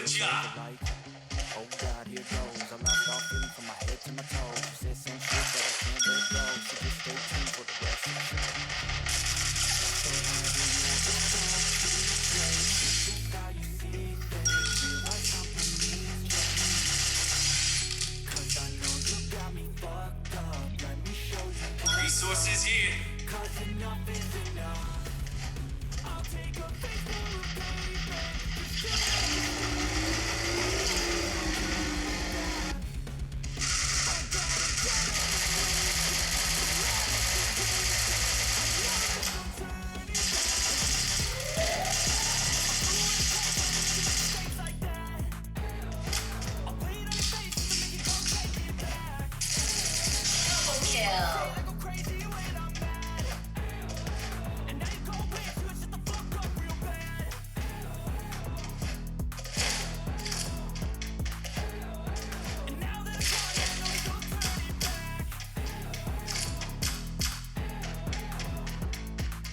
Good job. Oh God, here goes. I lost all feeling from my head to my toes. You said some shit that I can't let go, so just stay tuned for the rest of the show. So how do you how you see things? Feel like something needs change. 'Cause I know you got me fucked up. Let me show you. Resources here. 'Cause enough is enough. I'll take a face for a baby.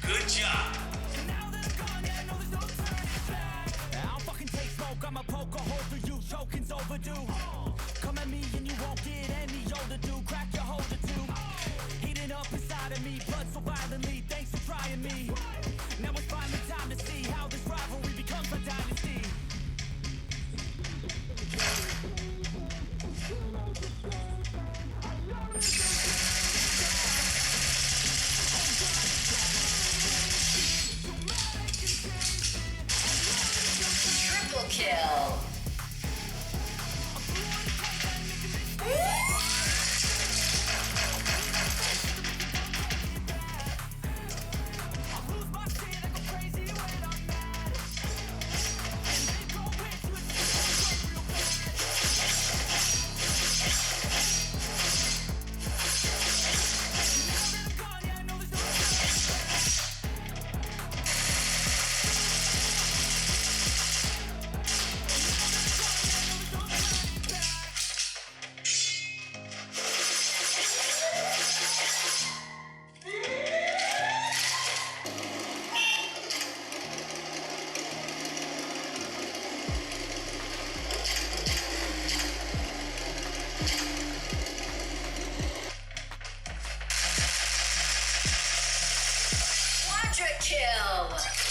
Good job. I'll fucking take smoke, I'ma poke a hole through you, choking's overdue. Come at me and you won't get any older, dude. Crack your holder too. Heating up inside of me, blood so violently. Thanks for trying me. Now it's finally time to see how this rivalry becomes a dynasty. Triple kill. Quadra kill.